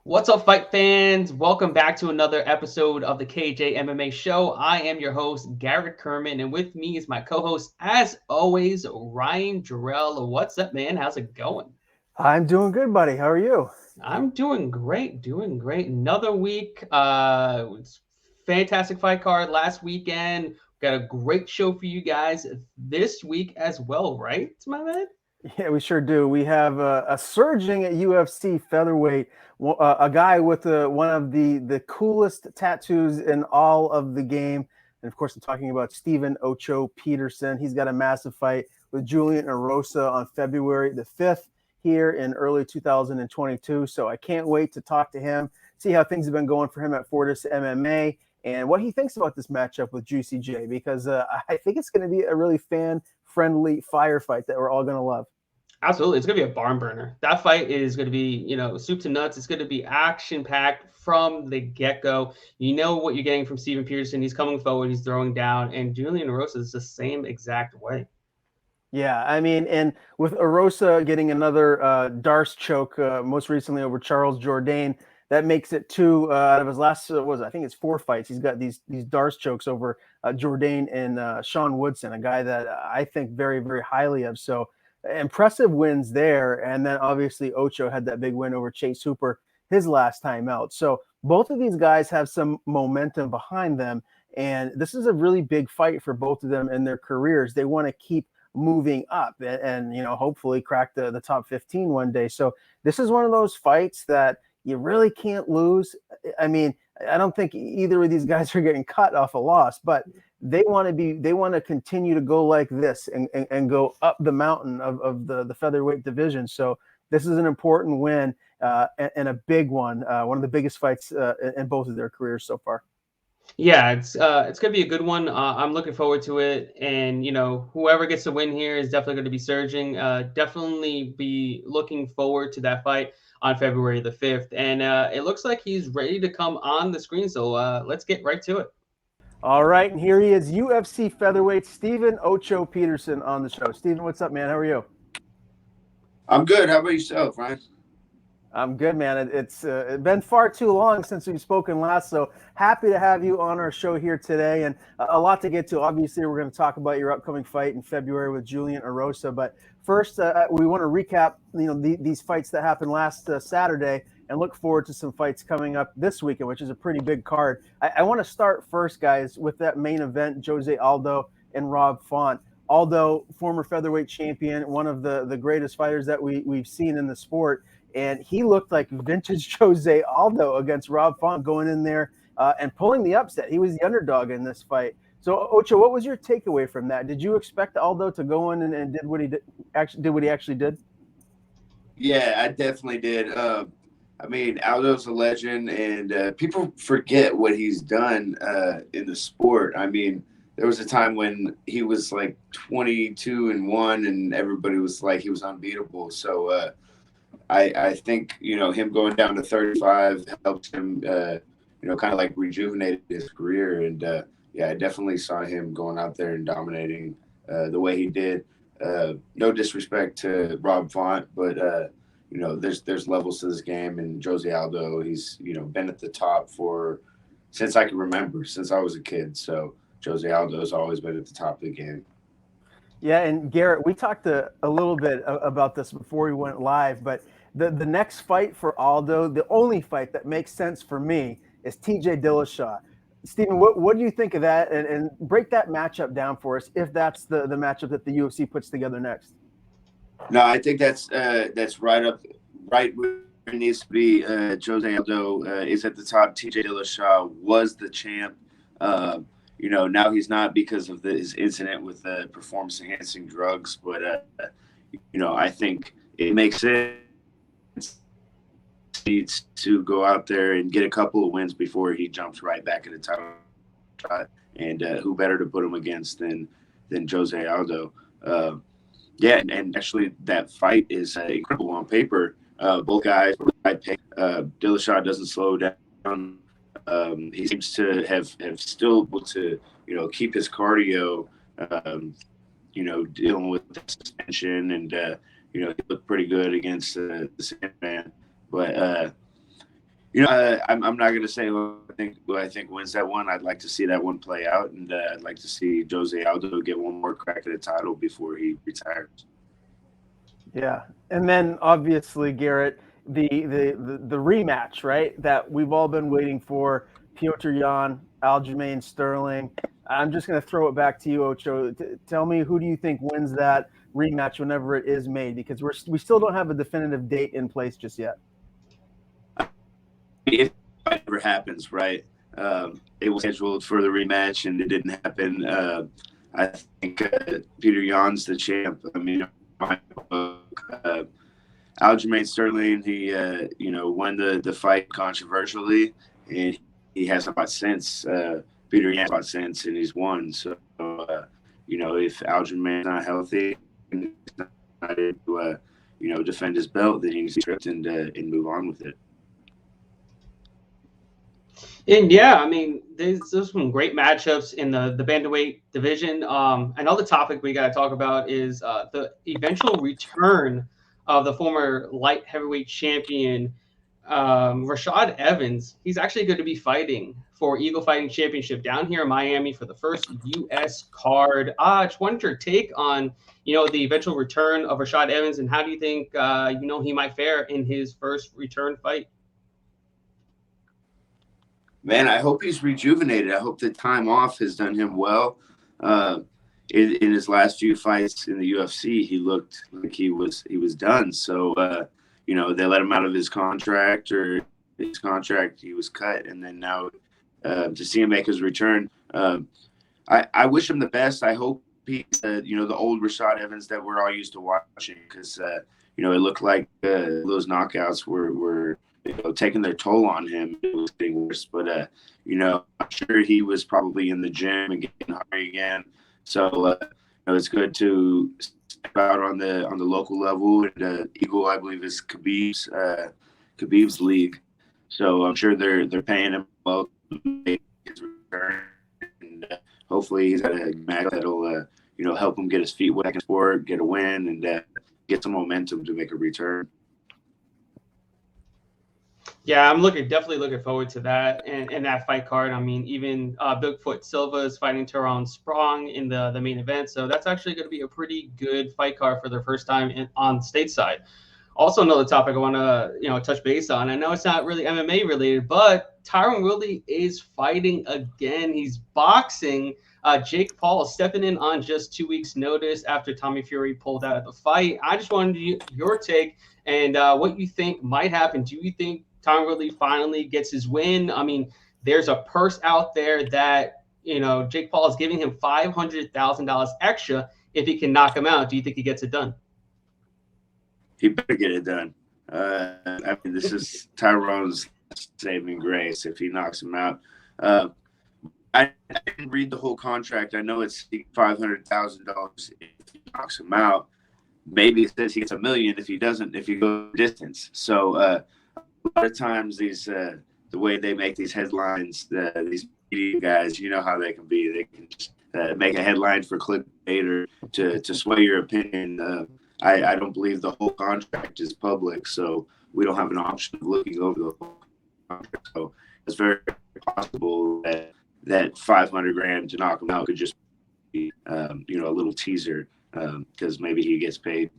What's up, fight fans? Welcome back to another episode of the KJ MMA Show. I am your host, Garrett Kerman, and with me is my co-host, as always, Ryan Jarrell. What's up, man? How's it going? I'm doing good, buddy. How are you? I'm doing great, doing great. Another week. It's fantastic fight card last weekend. Got a great show for you guys this week as well, right, my man? Yeah, we sure do. We have a surging at UFC featherweight, a guy with one of the coolest tattoos in all of the game. And of course, I'm talking about Stephen Ocho Peterson. He's got a massive fight with Julian Erosa on February the 5th here in early 2022. So I can't wait to talk to him, see how things have been going for him at Fortis MMA, and what he thinks about this matchup with Juicy J, because I think it's going to be a really fan-friendly firefight that we're all going to love. Absolutely. It's going to be a barn burner. That fight is going to be, soup to nuts. It's going to be action packed from the get go. You know what you're getting from Steven Peterson. He's coming forward, he's throwing down, and Julian Erosa is the same exact way. Yeah, I mean, and with Erosa getting another Darce choke most recently over Charles Jourdain, that makes it two out of his last I think it's four fights. He's got these Darce chokes over Jourdain and Sean Woodson, a guy that I think very very highly of. So impressive wins there, and then obviously Ocho had that big win over Chase Hooper his last time out. So both of these guys have some momentum behind them, and this is a really big fight for both of them in their careers. They want to keep moving up and hopefully crack the top 15 one day. So this is one of those fights that you really can't lose. I mean, I don't think either of these guys are getting cut off a loss, but they want to continue to go like this and go up the mountain of the featherweight division. So this is an important win and a big one of the biggest fights in both of their careers so far. Yeah, it's gonna be a good one. I'm looking forward to it, and whoever gets the win here is definitely going to be surging. Definitely be looking forward to that fight on February the 5th, and it looks like he's ready to come on the screen. So let's get right to it. All right, and here he is, UFC featherweight Stephen Ocho Peterson on the show. Stephen, what's up, man? How are you? I'm good. How about yourself, Ryan? I'm good, man. It's been far too long since we've spoken last, so happy to have you on our show here today, and a lot to get to. Obviously, we're going to talk about your upcoming fight in February with Julian Erosa, but first, we want to recap, these fights that happened last Saturday, and look forward to some fights coming up this weekend, which is a pretty big card. I want to start first, guys, with that main event: Jose Aldo and Rob Font. Aldo, former featherweight champion, one of the greatest fighters that we've seen in the sport. And he looked like vintage Jose Aldo against Rob Font going in there and pulling the upset. He was the underdog in this fight. So, Ocho, what was your takeaway from that? Did you expect Aldo to go in and did what he actually did? Yeah, I definitely did. I mean, Aldo's a legend, and people forget what he's done in the sport. I mean, there was a time when he was like 22-1, and everybody was like he was unbeatable. So I think him going down to 35 helped him kind of like rejuvenate his career, and yeah, I definitely saw him going out there and dominating the way he did. No disrespect to Rob Font, but there's levels to this game, and Jose Aldo, he's been at the top for since I can remember, since I was a kid. So Jose Aldo's always been at the top of the game. Yeah, and Garrett, we talked a little bit about this before we went live, but the next fight for Aldo, the only fight that makes sense for me, is TJ Dillashaw. Stephen, what do you think of that? And break that matchup down for us if that's the matchup that the UFC puts together next. No, I think that's right where it needs to be. Jose Aldo is at the top. TJ Dillashaw was the champ. Now he's not because of his incident with performance enhancing drugs, but I think it makes sense. He needs to go out there and get a couple of wins before he jumps right back in the title shot. And who better to put him against than Jose Aldo? Yeah, and actually that fight is incredible on paper. Both guys, Dillashaw doesn't slow down. He seems to have still able to keep his cardio. Dealing with the suspension, and he looked pretty good against the Sandman. But I'm not going to say who I think wins that one. I'd like to see that one play out, and I'd like to see Jose Aldo get one more crack at the title before he retires. Yeah, and then obviously Garrett, the rematch, right? That we've all been waiting for. Petr Yan, Aljamain Sterling. I'm just going to throw it back to you, Ocho. Tell me, who do you think wins that rematch whenever it is made? Because we still don't have a definitive date in place just yet. If it ever happens, right? It was scheduled for the rematch and it didn't happen. I think Petr Yan's the champ. I mean, Aljamain Sterling, he won the fight controversially, and he hasn't fought since. Petr Yan fought since, and he's won. So, if Aljamain's not healthy and he's not able to, defend his belt, then he needs to stripped and move on with it. And yeah, I mean, there's some great matchups in the bantamweight division. Another topic we got to talk about is the eventual return of the former light heavyweight champion, Rashad Evans. He's actually going to be fighting for Eagle Fighting Championship down here in Miami for the first U.S. card. Just wanted your take on, the eventual return of Rashad Evans, and how do you think, he might fare in his first return fight? Man, I hope he's rejuvenated. I hope the time off has done him well. In his last few fights in the UFC, he looked like he was done. So, they let him out of his contract, he was cut, and then now to see him make his return, I wish him the best. I hope he's the old Rashad Evans that we're all used to watching, because it looked like those knockouts were taking their toll on him. It was getting worse, but I'm sure he was probably in the gym and getting hungry again. So it's good to step out on the local level. And Eagle, I believe, is Khabib's league. So I'm sure they're paying him well to make his return. And hopefully he's got a match that'll help him get his feet wet in sport, get a win, and get some momentum to make a return. Yeah, I'm definitely looking forward to that and that fight card. I mean, even Bigfoot Silva is fighting Tyrone Sprong in the main event, so that's actually going to be a pretty good fight card for their first time on stateside. Also, another topic I want to touch base on. I know it's not really MMA related, but Tyron Woodley is fighting again. He's boxing. Jake Paul stepping in on just 2 weeks' notice after Tommy Fury pulled out of the fight. I just wanted your take and what you think might happen. Do you think Tyron Woodley finally gets his win? I mean, there's a purse out there that, Jake Paul is giving him $500,000 extra if he can knock him out. Do you think he gets it done? He better get it done. This is Tyrone's saving grace if he knocks him out. I didn't read the whole contract. I know it's $500,000 if he knocks him out. Maybe it says he gets $1 million if he doesn't, if he goes distance. So a lot of times these the way they make these headlines, these media guys, you know how they can be. They can just make a headline for clickbait or to sway your opinion. I don't believe the whole contract is public, so we don't have an option of looking over the whole contract. So it's very possible that $500,000 to knock him out could just be a little teaser, because maybe he gets paid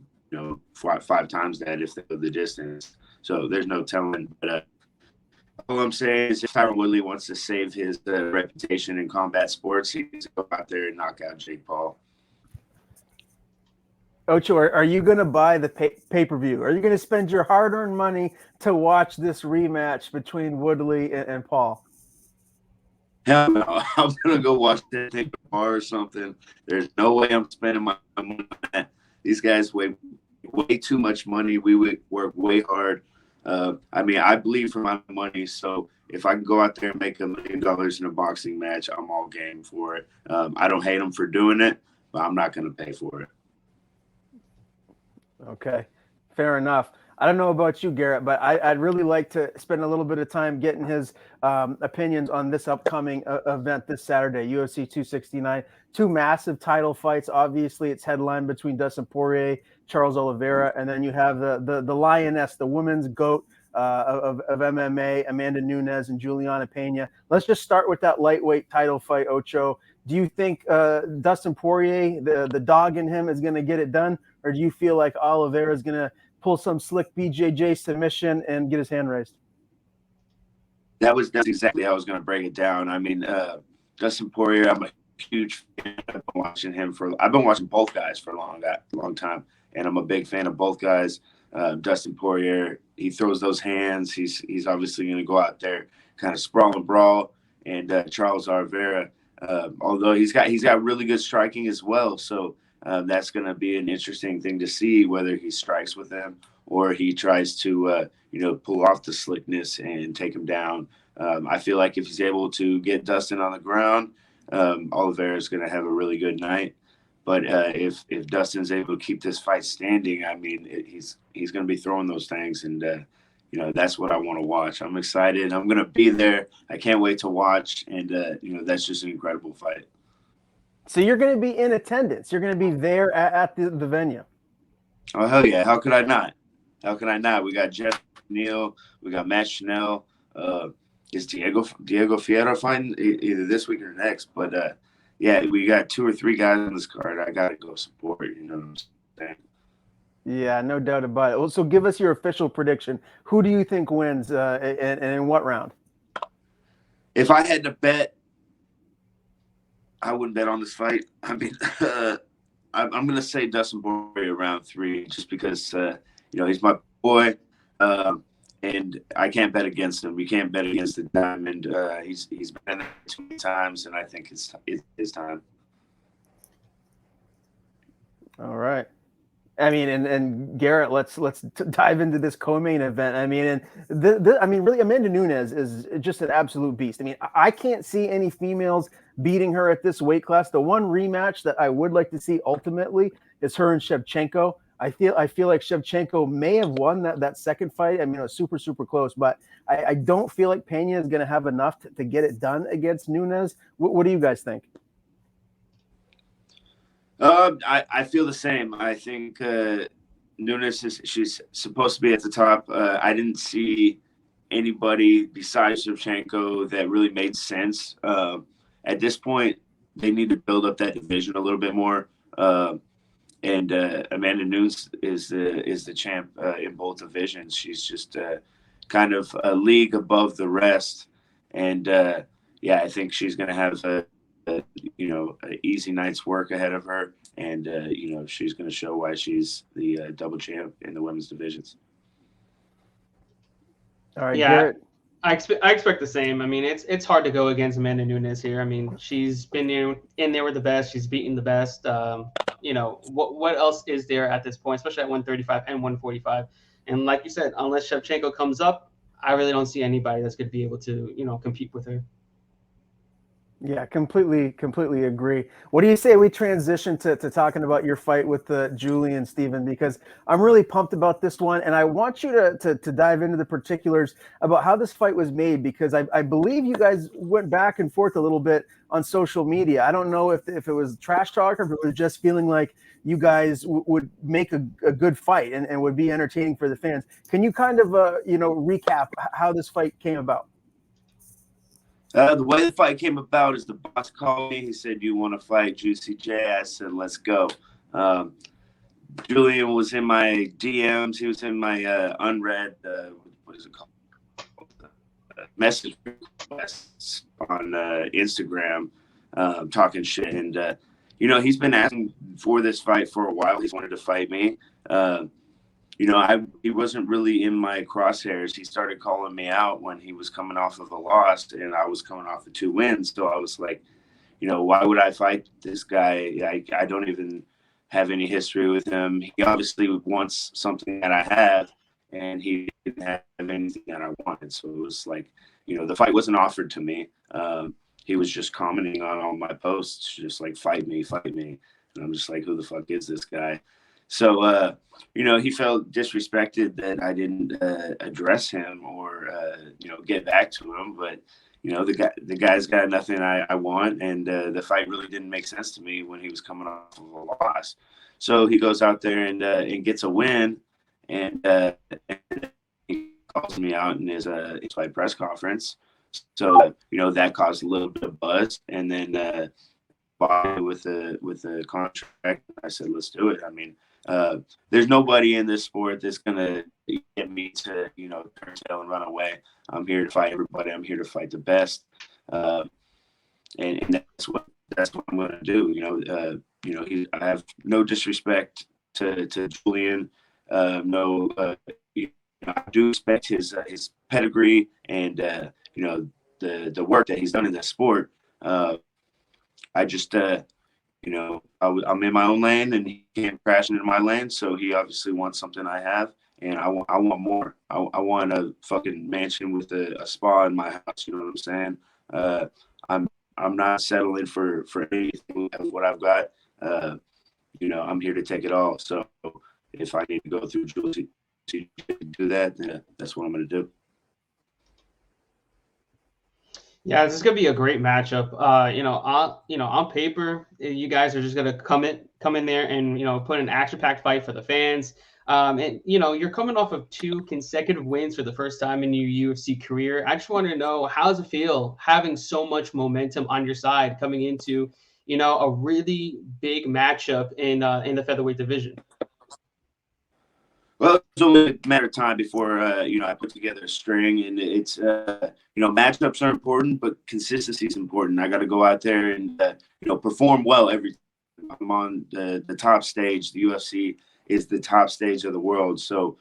five times that if they go the distance. So there's no telling. But all I'm saying is if Tyron Woodley wants to save his reputation in combat sports, he needs to go out there and knock out Jake Paul. Ocho, are you going to buy the pay-per-view? Are you going to spend your hard-earned money to watch this rematch between Woodley and Paul? Hell no. I'm going to go watch that thing at a bar or something. There's no way I'm spending my money on that. These guys weigh way too much money. We would work way hard. I believe for my money. So if I can go out there and make $1 million in a boxing match, I'm all game for it. I don't hate them for doing it, but I'm not going to pay for it. Okay, fair enough. I don't know about you, Garrett, but I'd really like to spend a little bit of time getting his opinions on this upcoming event this Saturday, UFC 269. Two massive title fights. Obviously, it's headlined between Dustin Poirier, Charles Oliveira, and then you have the lioness, the women's GOAT, of MMA, Amanda Nunes and Juliana Pena. Let's just start with that lightweight title fight, Ocho. Do you think Dustin Poirier, the dog in him, is going to get it done? Or do you feel like Oliveira is going to pull some slick BJJ submission and get his hand raised? That's exactly how I was going to break it down. I mean, Dustin Poirier, I'm a huge fan. I've been watching both guys for a long time, and I'm a big fan of both guys. Dustin Poirier, he throws those hands. He's obviously going to go out there, kind of sprawl and brawl. And Charles Oliveira, although he's got really good striking as well, so that's going to be an interesting thing to see whether he strikes with him or he tries to pull off the slickness and take him down. I feel like if he's able to get Dustin on the ground, Oliveira is going to have a really good night. But if Dustin's able to keep this fight standing, I mean, he's going to be throwing those things, and that's what I want to watch. I'm excited. I'm going to be there. I can't wait to watch, and that's just an incredible fight. So you're going to be in attendance. You're going to be there at the venue. Oh hell yeah! How could I not? How can I not? We got Jeff Neal. We got Matt Chanel. Is Diego Fierro fighting either this week or next? But yeah, we got 2 or 3 guys on this card. I gotta go support. You know what I'm saying? Yeah, no doubt about it. Well, so give us your official prediction. Who do you think wins, and in what round? If I had to bet, I wouldn't bet on this fight. I mean, I'm gonna say Dustin Poirier round 3, just because he's my boy. And I can't bet against him. We can't bet against the Diamond. He's been there too many times, and I think it's his time. All right. I mean, and Garrett, let's dive into this co-main event. I mean, and really, Amanda Nunes is just an absolute beast. I mean, I can't see any females beating her at this weight class. The one rematch that I would like to see ultimately is her and Shevchenko. I feel like Shevchenko may have won that second fight. I mean, it was super, super close, but I don't feel like Pena is going to have enough to get it done against Nunes. What do you guys think? I feel the same. I think Nunes she's supposed to be at the top. I didn't see anybody besides Shevchenko that really made sense. At this point, they need to build up that division a little bit more. And Amanda Nunes is the champ in both divisions. She's just kind of a league above the rest. And I think she's going to have an easy night's work ahead of her. And she's going to show why she's the double champ in the women's divisions. All right, yeah. Garrett. I expect the same. I mean, it's hard to go against Amanda Nunes here. I mean, she's been in there with the best. She's beaten the best. What else is there at this point, especially at 135 and 145? And like you said, unless Shevchenko comes up, I really don't see anybody that's going to be able to, compete with her. Yeah, completely agree. What do you say we transition to talking about your fight with Julian, Stephen? Because I'm really pumped about this one, and I want you to dive into the particulars about how this fight was made, because I believe you guys went back and forth a little bit on social media. I don't know if it was trash talk or if it was just feeling like you guys would make a good fight and would be entertaining for the fans. Can you kind of recap how this fight came about? The way the fight came about is the boss called me. He said, "You want to fight Juicy J?" I said, "Let's go." Julian was in my DMs. He was in my unread, what is it called? Message requests on Instagram, talking shit. And, he's been asking for this fight for a while. He's wanted to fight me. He wasn't really in my crosshairs. He started calling me out when he was coming off of a loss, and I was coming off of 2 wins. So I was like, why would I fight this guy? I don't even have any history with him. He obviously wants something that I have, and he didn't have anything that I wanted. So it was like, the fight wasn't offered to me. He was just commenting on all my posts, just like, fight me. And I'm just like, who the fuck is this guy? So, he felt disrespected that I didn't address him or, get back to him. But, the guy's got nothing I want. And the fight really didn't make sense to me when he was coming off of a loss. So he goes out there and gets a win. And he calls me out in his fight press conference. So that caused a little bit of buzz, and then with the contract, I said, let's do it. I mean, there's nobody in this sport that's gonna get me to turn tail and run away. I'm here to fight everybody. I'm here to fight the best, and that's what I'm gonna do. I have no disrespect to Julian. I do respect his pedigree and the work that he's done in that sport. I just I'm in my own lane and he can't crash into my lane, so he obviously wants something I have, and I want more. I want a fucking mansion with a spa in my house. You know what I'm saying? I'm not settling for anything of what I've got. I'm here to take it all. So if I need to go through Julie to do that, that's what I'm going to do. Yeah, this is gonna be a great matchup. On paper, you guys are just gonna come in there and put an action-packed fight for the fans. And you're coming off of 2 consecutive wins for the first time in your UFC career. I just want to know, how does it feel having so much momentum on your side coming into a really big matchup in the featherweight division? Well, it's only a matter of time before I put together a string, and it's matchups are important, but consistency is important. I got to go out there and perform well every time I'm on the top stage. The UFC is the top stage of the world, so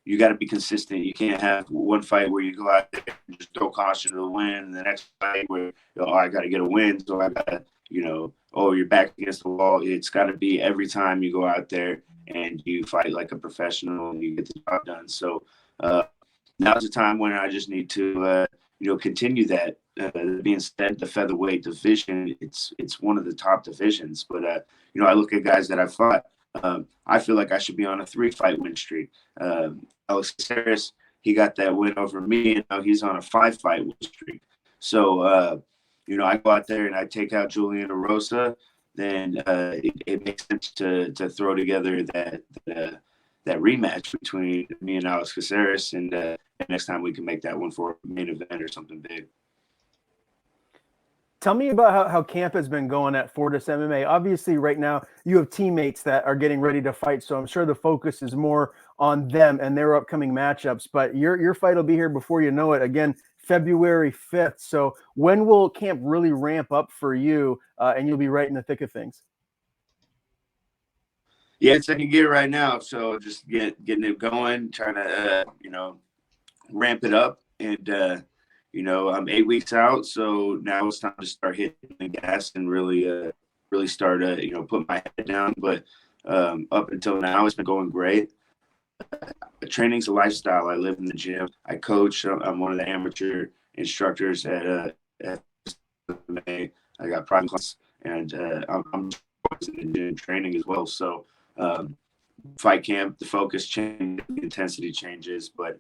you got to be consistent. You can't have one fight where you go out there and just throw caution to the wind, and the next fight where I got to get a win, so I got to you're back against the wall. It's got to be every time you go out there and you fight like a professional and you get the job done. So now's the time when I just need to, continue that. Being said, the featherweight division, it's one of the top divisions. But, I look at guys that I fought. I feel like I should be on a 3-fight win streak. Alex Caceres, he got that win over me, and now he's on a 5-fight win streak. So, I go out there and I take out Julian Erosa, then it makes sense to throw together that rematch between me and Alex Caceres, and next time we can make that one for a main event or something big. Tell me about how camp has been going at Fortis MMA. Obviously, right now you have teammates that are getting ready to fight, so I'm sure the focus is more on them and their upcoming matchups. But your fight will be here before you know it. Again, February 5th. So when will camp really ramp up for you, and you'll be right in the thick of things? Yeah, it's second gear right now, so just getting it going, trying to ramp it up, and I'm 8 weeks out, so now it's time to start hitting the gas and really start put my head down. But up until now, it's been going great. Training's a lifestyle. I live in the gym. I coach. I'm one of the amateur instructors at MMA. I got private class, and I'm doing training as well. So fight camp, the focus changes, the intensity changes, but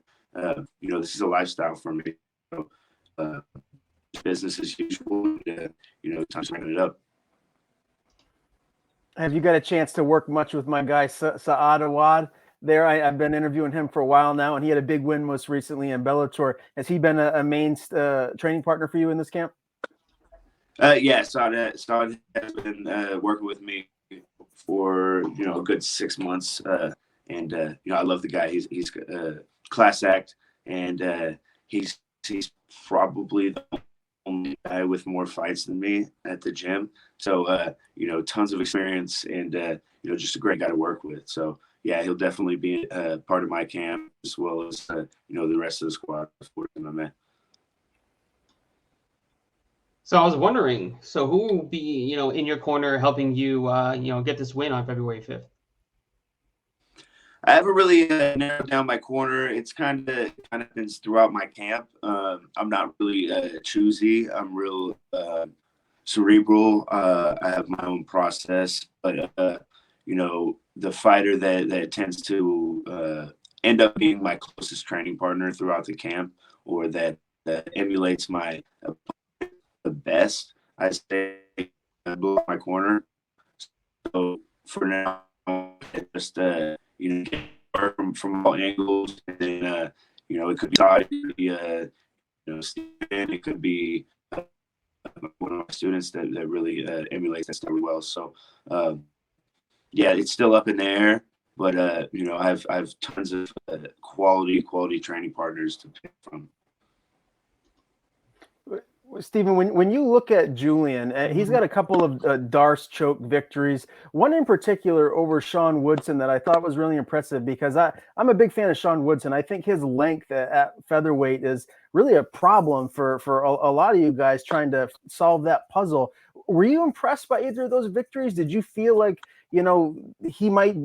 this is a lifestyle for me. So, business as usual. Time to bring it up. Have you got a chance to work much with my guy Saad Awad? There, I've been interviewing him for a while now, and he had a big win most recently in Bellator. Has he been a main training partner for you in this camp? Yeah, Saad has been working with me for a good 6 months, and I love the guy. He's a class act, and he's probably the only guy with more fights than me at the gym. So tons of experience, and just a great guy to work with. So yeah, he'll definitely be part of my camp, as well as the rest of the squad for MMA. So I was wondering, who will be in your corner helping you get this win on February 5th? I haven't really narrowed down my corner. It's kind of been throughout my camp. I'm not really choosy. I'm real cerebral. I have my own process, but the fighter that tends to end up being my closest training partner throughout the camp, or that emulates my the best, I stay my corner. So for now, just get work from all angles, and then it could be Todd, it could be Steven, it could be one of my students that really emulates that stuff really well. So yeah, it's still up in the air, but I have tons of quality training partners to pick from. Stephen, when you look at Julian, he's got a couple of Darce choke victories. One in particular over Sean Woodson that I thought was really impressive, because I'm a big fan of Sean Woodson. I think his length at featherweight is really a problem for a lot of you guys trying to solve that puzzle. Were you impressed by either of those victories? Did you feel like, he might,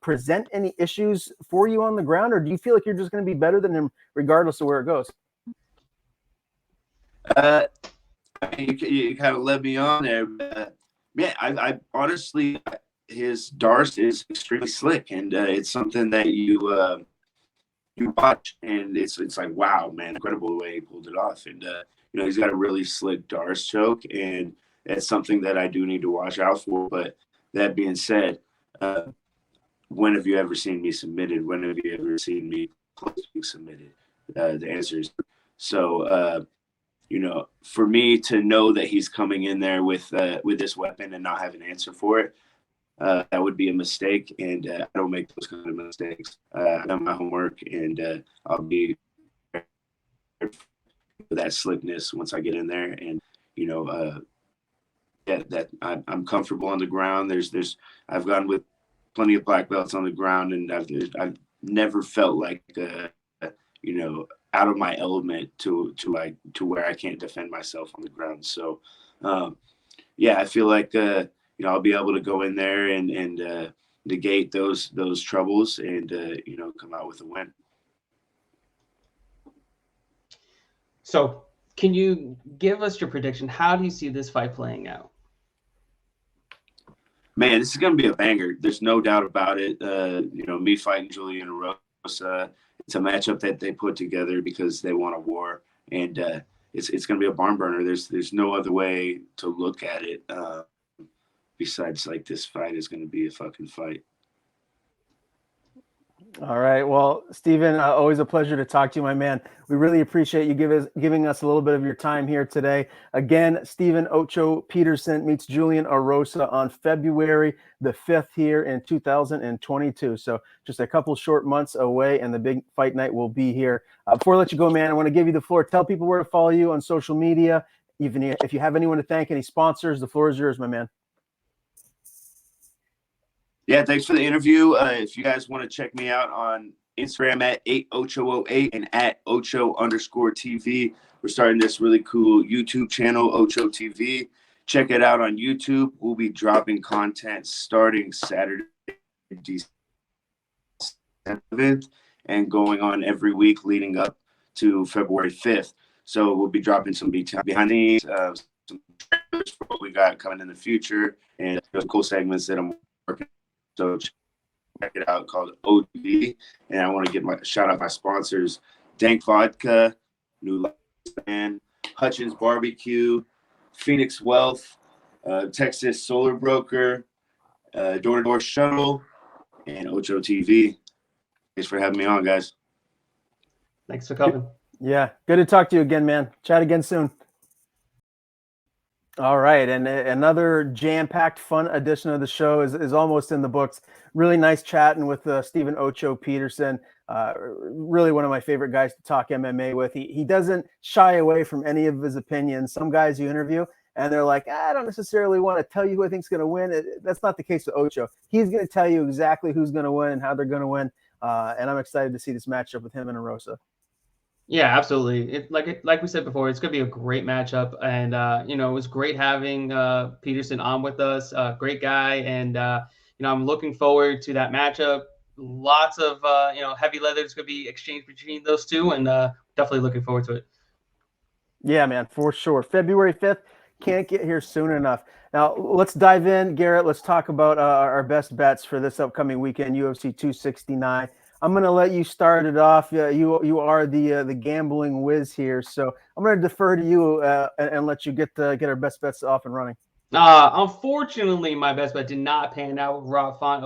present any issues for you on the ground, or do you feel like you're just going to be better than him regardless of where it goes? You kind of led me on there. Man, I honestly, his Darce is extremely slick, and it's something that you watch, and it's like, wow, man, incredible the way he pulled it off. And he's got a really slick Darce choke, and it's something that I do need to watch out for. But that being said, when have you ever seen me submitted? When have you ever seen me close to being submitted? The answer is so. For me to know that he's coming in there with this weapon and not have an answer for it, that would be a mistake. And I don't make those kind of mistakes. I've done my homework, and I'll be for that slickness once I get in there. And that I'm comfortable on the ground. I've gone with plenty of black belts on the ground, and I've never felt like out of my element to where I can't defend myself on the ground. So, I feel like I'll be able to go in there and negate those troubles and come out with a win. So, can you give us your prediction? How do you see this fight playing out? Man, this is going to be a banger. There's no doubt about it. Me fighting Julian Erosa. It's a matchup that they put together because they want a war, and it's going to be a barn burner. There's no other way to look at it besides like this fight is going to be a fucking fight. All right. Well, Stephen, always a pleasure to talk to you, my man. We really appreciate you giving us a little bit of your time here today. Again, Stephen Ocho Peterson meets Julian Erosa on February the 5th here in 2022. So just a couple short months away, and the big fight night will be here. Before I let you go, man, I want to give you the floor. Tell people where to follow you on social media. Even if you have anyone to thank, any sponsors, the floor is yours, my man. Yeah, thanks for the interview. If you guys want to check me out on Instagram at 8ocho08 and at ocho_TV. We're starting this really cool YouTube channel, Ocho TV. Check it out on YouTube. We'll be dropping content starting Saturday, December 7th, and going on every week leading up to February 5th. So we'll be dropping some behind the scenes, some trailers for what we got coming in the future, and some cool segments that I'm working on. So check it out, called OTV. And I want to shout out my sponsors: Dank Vodka, New Lifespan, Hutchins Barbecue, Phoenix Wealth, Texas Solar Broker, Door to Door Shuttle, and Ocho TV. Thanks for having me on, guys. Thanks for coming. Yeah, good to talk to you again, man. Chat again soon. All right, and another jam-packed, fun edition of the show is almost in the books. Really nice chatting with Stephen Ocho Peterson. Really one of my favorite guys to talk MMA with. He doesn't shy away from any of his opinions. Some guys you interview, and they're like, I don't necessarily want to tell you who I think's going to win. That's not the case with Ocho. He's going to tell you exactly who's going to win and how they're going to win. And I'm excited to see this matchup with him and Erosa. Yeah, absolutely. Like we said before, it's going to be a great matchup. And, it was great having Peterson on with us. Great guy. And, I'm looking forward to that matchup. Lots of, heavy leathers going to be exchanged between those two, and definitely looking forward to it. Yeah, man, for sure. February 5th. Can't get here soon enough. Now, let's dive in. Garrett, let's talk about our best bets for this upcoming weekend, UFC 269. I'm going to let you start it off. You are the gambling whiz here, so I'm going to defer to you and let you get our best bets off and running. Unfortunately, my best bet did not pan out. Rob Font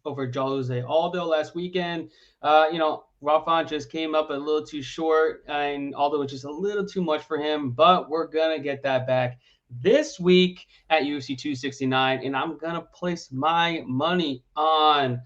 over Jose Aldo last weekend. Rob Font just came up a little too short, and Aldo was just a little too much for him. But we're gonna get that back this week at UFC 269, and I'm gonna place my money on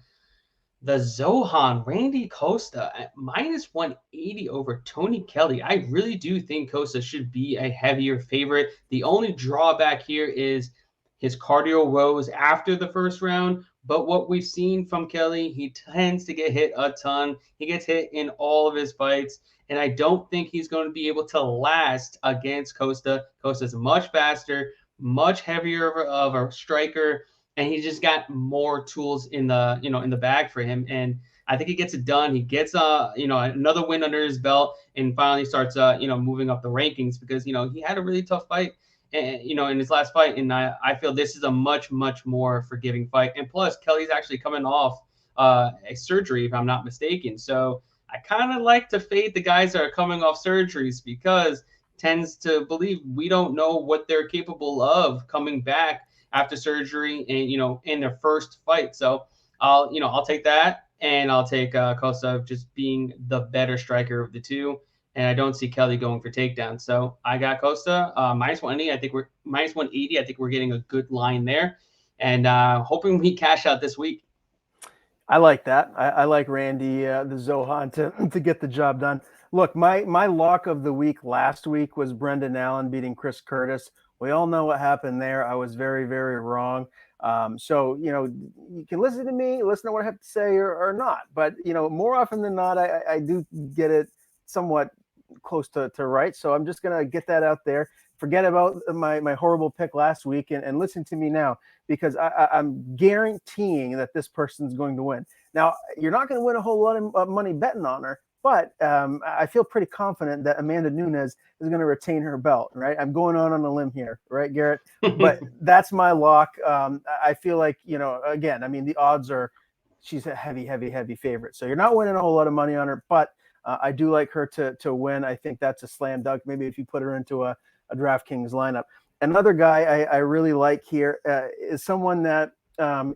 the Zohan, Randy Costa at minus 180 over Tony Kelly. I really do think Costa should be a heavier favorite. The only drawback here is his cardio rose after the first round. But what we've seen from Kelly, he tends to get hit a ton. He gets hit in all of his fights. And I don't think he's going to be able to last against Costa. Costa's much faster, much heavier of a striker, and he just got more tools in the bag for him. And I think he gets it done. He gets another win under his belt, and finally starts moving up the rankings, because he had a really tough fight, and in his last fight. And I feel this is a much more forgiving fight. And plus, Kelly's actually coming off a surgery, if I'm not mistaken. So I kind of like to fade the guys that are coming off surgeries, because tends to believe we don't know what they're capable of coming back after surgery and in their first fight. So I'll take that, and I'll take Costa just being the better striker of the two. And I don't see Kelly going for takedowns. So I got Costa minus 180. I think we're minus 180. I think we're getting a good line there, and hoping we cash out this week. I like that. I like Randy, the Zohan, to get the job done. Look, my lock of the week last week was Brendan Allen beating Chris Curtis. We all know what happened there. I was very, very wrong. So, you can listen to me, listen to what I have to say or not. But, more often than not, I do get it somewhat close to right. So I'm just going to get that out there. Forget about my horrible pick last week and listen to me now, because I'm guaranteeing that this person's going to win. Now, you're not going to win a whole lot of money betting on her, but I feel pretty confident that Amanda Nunes is going to retain her belt, right? I'm going on a limb here, right, Garrett? But that's my lock. I feel like, again, I mean, the odds are she's a heavy favorite. So you're not winning a whole lot of money on her, but I do like her to win. I think that's a slam dunk. Maybe if you put her into a DraftKings lineup. Another guy I really like here is someone that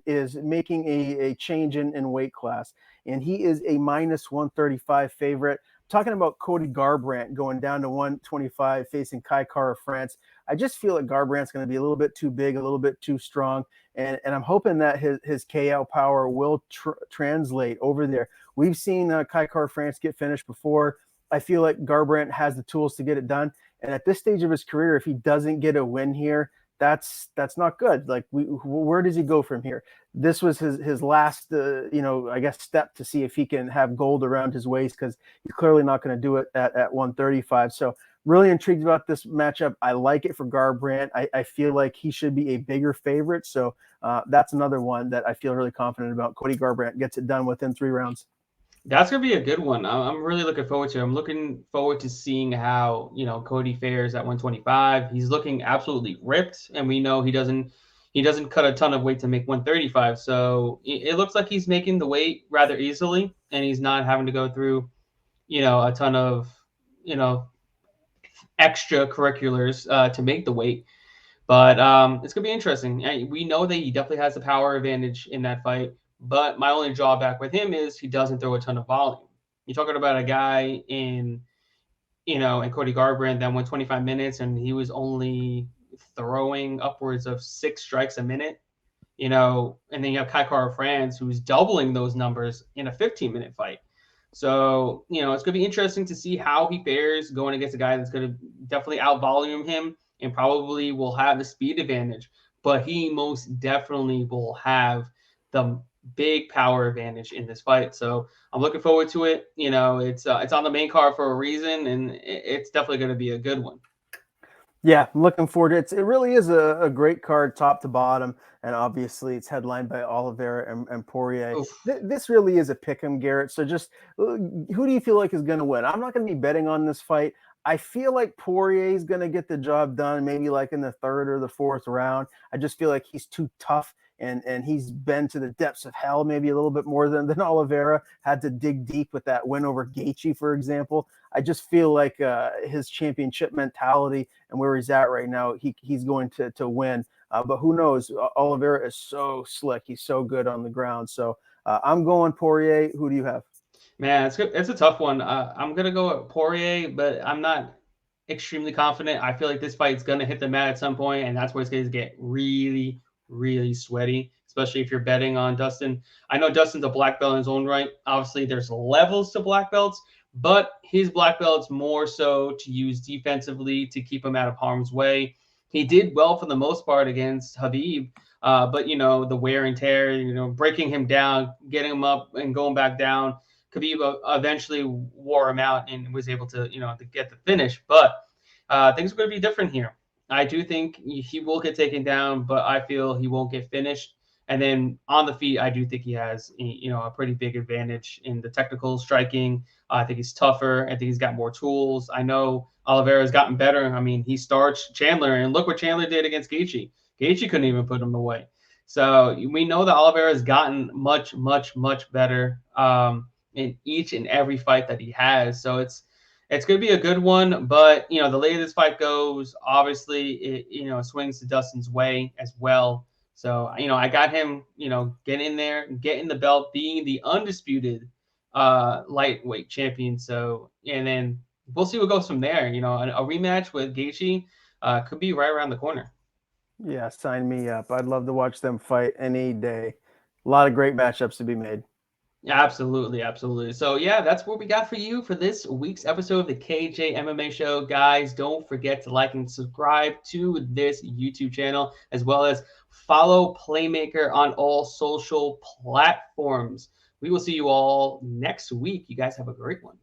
is making a change in weight class, and he is a minus 135 favorite. I'm talking about Cody Garbrandt going down to 125 facing Kai Kara France. I just feel like Garbrandt's going to be a little bit too big, a little bit too strong, and I'm hoping that his KO power will translate over there. We've seen Kai Kara France get finished before. I feel like Garbrandt has the tools to get it done. And at this stage of his career, if he doesn't get a win here, that's not good. Like, where does he go from here? This was his last, I guess, step to see if he can have gold around his waist, because he's clearly not going to do it at 135. So really intrigued about this matchup. I like it for Garbrandt. I feel like he should be a bigger favorite. So that's another one that I feel really confident about. Cody Garbrandt gets it done within 3 rounds. That's going to be a good one. I'm really looking forward to it. I'm looking forward to seeing how, Cody fares at 125. He's looking absolutely ripped, and we know he doesn't cut a ton of weight to make 135. So it looks like he's making the weight rather easily, and he's not having to go through, a ton of, extracurriculars to make the weight. But it's going to be interesting. We know that he definitely has the power advantage in that fight. But my only drawback with him is he doesn't throw a ton of volume. You're talking about a guy in Cody Garbrandt that went 25 minutes, and he was only throwing upwards of 6 strikes a minute, and then you have Kai Kara France, who's doubling those numbers in a 15-minute fight. So, it's going to be interesting to see how he fares going against a guy that's going to definitely out-volume him and probably will have the speed advantage. But he most definitely will have the big power advantage in this fight. So I'm looking forward to it. It's on the main card for a reason, and it's definitely going to be a good one. Yeah, I'm looking forward to it. It really is a great card top to bottom, and obviously it's headlined by Oliveira and Poirier. This really is a pick 'em, Garrett. So just who do you feel like is going to win? I'm not going to be betting on this fight. I feel like Poirier is going to get the job done, maybe like in the 3rd or the 4th round. I just feel like he's too tough. And he's been to the depths of hell, maybe a little bit more than Oliveira, had to dig deep with that win over Gaethje, for example. I just feel like his championship mentality and where he's at right now, he's going to win. But who knows? Oliveira is so slick. He's so good on the ground. So I'm going Poirier. Who do you have? Man, it's good. It's a tough one. I'm gonna go with Poirier, but I'm not extremely confident. I feel like this fight's gonna hit the mat at some point, and that's where it's gonna get really, really sweaty, especially if you're betting on Dustin. I know Dustin's a black belt in his own right. Obviously, there's levels to black belts, but his black belt's more so to use defensively to keep him out of harm's way. He did well for the most part against Habib, but the wear and tear, breaking him down, getting him up and going back down. Khabib eventually wore him out and was able to, to get the finish. But things are going to be different here. I do think he will get taken down, but I feel he won't get finished. And then on the feet, I do think he has, a pretty big advantage in the technical striking. I think he's tougher. I think he's got more tools. I know Oliveira's gotten better. I mean, he starched Chandler, and look what Chandler did against Gaethje. Gaethje couldn't even put him away. So we know that Oliveira has gotten much, much, much better in each and every fight that he has. So it's going to be a good one. But, the later this fight goes, obviously, it swings to Dustin's way as well. So, I got him, getting in there, getting the belt, being the undisputed lightweight champion. So, and then we'll see what goes from there. A rematch with Gaethje could be right around the corner. Yeah, sign me up. I'd love to watch them fight any day. A lot of great matchups to be made. Absolutely, absolutely. So yeah, that's what we got for you for this week's episode of the KJ MMA Show. Guys, don't forget to like and subscribe to this YouTube channel, as well as follow Playmaker on all social platforms. We will see you all next week. You guys have a great one.